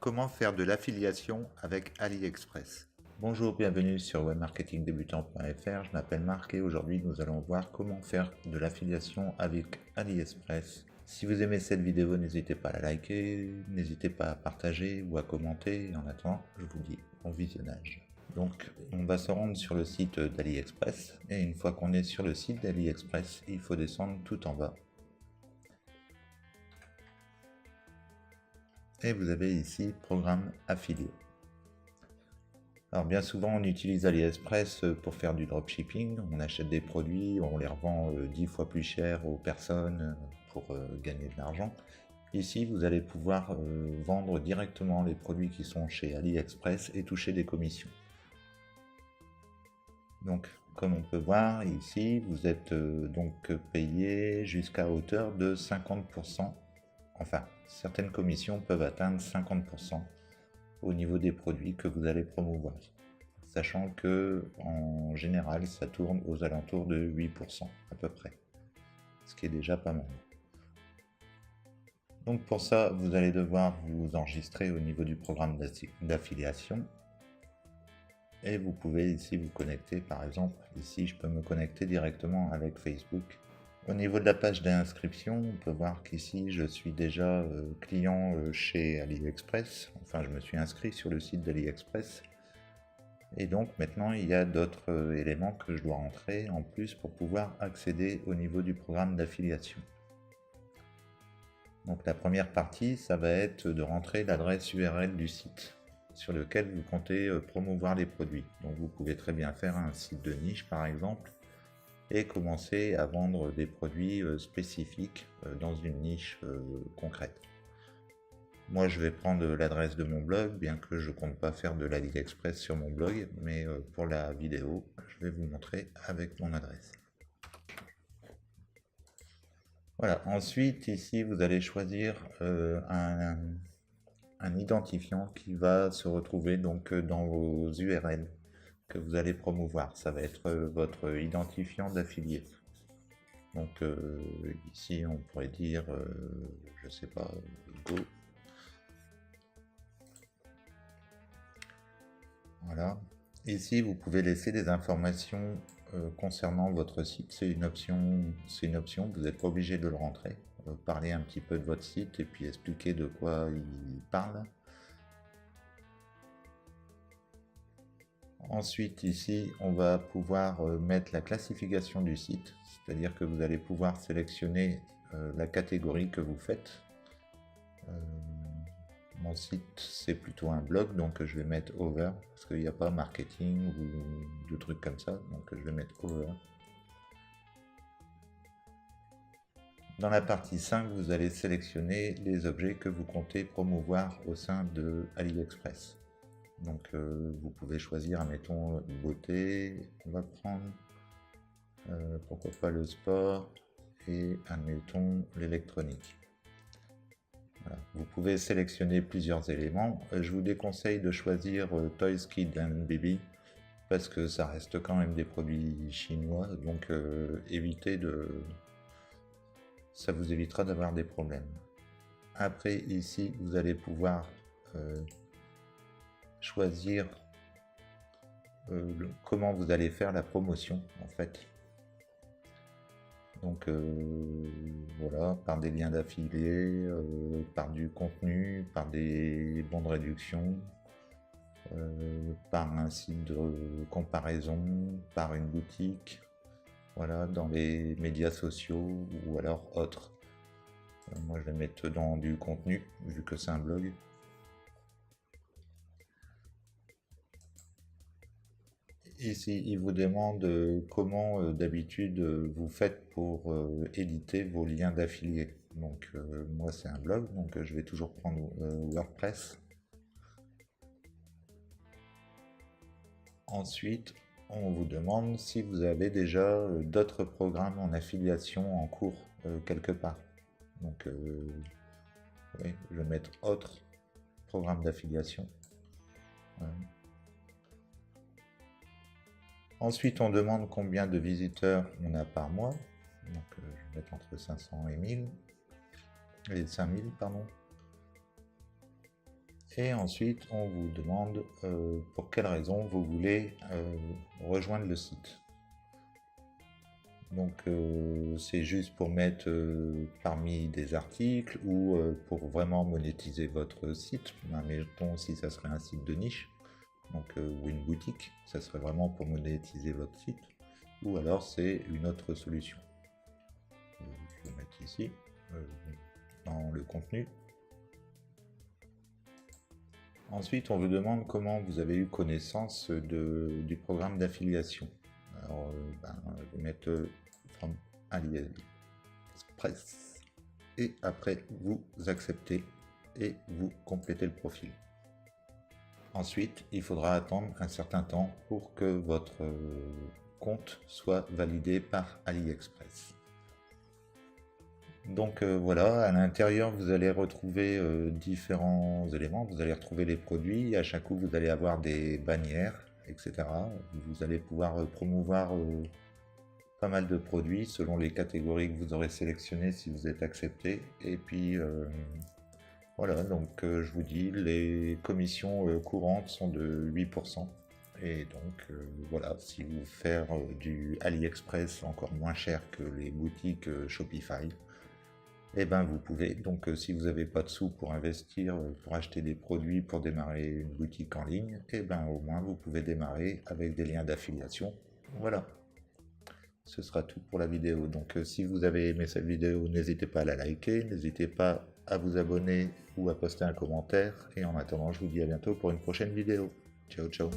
Comment faire de l'affiliation avec AliExpress? Bonjour, bienvenue sur webmarketingdebutant.fr. Je m'appelle Marc et aujourd'hui nous allons voir comment faire de l'affiliation avec AliExpress. Si vous aimez cette vidéo, n'hésitez pas à la liker, n'hésitez pas à partager ou à commenter. En attendant, je vous dis bon visionnage. Donc, on va se rendre sur le site d'AliExpress et une fois qu'on est sur le site d'AliExpress, il faut descendre tout en bas. Et vous avez ici programme affilié. Alors bien souvent on utilise AliExpress pour faire du dropshipping, on achète des produits, on les revend 10 fois plus cher aux personnes pour gagner de l'argent. Ici vous allez pouvoir vendre directement les produits qui sont chez AliExpress et toucher des commissions. Donc comme on peut voir ici, vous êtes donc payé jusqu'à hauteur de 50%. Enfin, certaines commissions peuvent atteindre 50% au niveau des produits que vous allez promouvoir. Sachant que en général, ça tourne aux alentours de 8% à peu près. Ce qui est déjà pas mal. Donc pour ça, vous allez devoir vous enregistrer au niveau du programme d'affiliation. Et vous pouvez ici vous connecter, par exemple, ici je peux me connecter directement avec Facebook. Au niveau de la page d'inscription, on peut voir qu'ici je suis déjà client chez AliExpress. Enfin, je me suis inscrit sur le site d'AliExpress. Et donc maintenant, il y a d'autres éléments que je dois rentrer en plus pour pouvoir accéder au niveau du programme d'affiliation. Donc la première partie, ça va être de rentrer l'adresse URL du site sur lequel vous comptez promouvoir les produits. Donc vous pouvez très bien faire un site de niche par exemple et commencer à vendre des produits spécifiques dans une niche concrète. Moi je vais prendre l'adresse de mon blog, bien que je ne compte pas faire de l'AliExpress sur mon blog, mais pour la vidéo, je vais vous montrer avec mon adresse. Voilà, ensuite ici vous allez choisir un identifiant qui va se retrouver donc dans vos URL que vous allez promouvoir. Ça va être votre identifiant d'affilié. Donc ici on pourrait dire, je sais pas, Go. Voilà. Ici vous pouvez laisser des informations concernant votre site. C'est une option, vous n'êtes pas obligé de le rentrer. Parler un petit peu de votre site et puis expliquer de quoi il parle. Ensuite ici on va pouvoir mettre la classification du site, c'est-à-dire que vous allez pouvoir sélectionner la catégorie que vous faites. Mon site c'est plutôt un blog, donc je vais mettre over parce qu'il n'y a pas marketing ou de trucs comme ça, donc je vais mettre over. Dans la partie 5, vous allez sélectionner les objets que vous comptez promouvoir au sein de AliExpress. Donc vous pouvez choisir, admettons, beauté, on va prendre, pourquoi pas le sport, et admettons l'électronique. Voilà. Vous pouvez sélectionner plusieurs éléments. Je vous déconseille de choisir Toys, Kids and Baby, parce que ça reste quand même des produits chinois, donc évitez de... ça vous évitera d'avoir des problèmes. Après ici, vous allez pouvoir choisir comment vous allez faire la promotion en fait. Donc voilà, par des liens d'affiliés, par du contenu, par des bons de réduction, par un site de comparaison, par une boutique, voilà, dans les médias sociaux ou alors autres. Moi je vais mettre dans du contenu vu que c'est un blog. Ici, il vous demande comment d'habitude vous faites pour éditer vos liens d'affiliés. Donc moi c'est un blog, donc je vais toujours prendre WordPress. Ensuite, on vous demande si vous avez déjà d'autres programmes en affiliation en cours quelque part. Donc oui, je vais mettre autre programme d'affiliation. Ouais. Ensuite, on demande combien de visiteurs on a par mois. Donc, je vais mettre entre 500 et 1000. Et 5000, pardon. Et ensuite, on vous demande pour quelle raison vous voulez rejoindre le site. Donc c'est juste pour mettre parmi des articles ou pour vraiment monétiser votre site. Mettons si ça serait un site de niche, donc, ou une boutique, ça serait vraiment pour monétiser votre site. Ou alors c'est une autre solution. Je vais mettre ici, dans le contenu. Ensuite, on vous demande comment vous avez eu connaissance du programme d'affiliation. Alors, je vais mettre from AliExpress. Et après, vous acceptez et vous complétez le profil. Ensuite, il faudra attendre un certain temps pour que votre compte soit validé par AliExpress. Donc voilà, à l'intérieur vous allez retrouver différents éléments, vous allez retrouver les produits, à chaque coup vous allez avoir des bannières, etc. Vous allez pouvoir promouvoir pas mal de produits selon les catégories que vous aurez sélectionnées si vous êtes accepté. Et puis voilà, donc je vous dis, les commissions courantes sont de 8%. Et donc voilà, si vous faites du AliExpress encore moins cher que les boutiques Shopify, et ben vous pouvez. Donc si vous n'avez pas de sous pour investir, pour acheter des produits, pour démarrer une boutique en ligne, et ben au moins vous pouvez démarrer avec des liens d'affiliation. Voilà, ce sera tout pour la vidéo. Donc si vous avez aimé cette vidéo, n'hésitez pas à la liker, n'hésitez pas à vous abonner ou à poster un commentaire. Et en attendant, je vous dis à bientôt pour une prochaine vidéo. Ciao, ciao.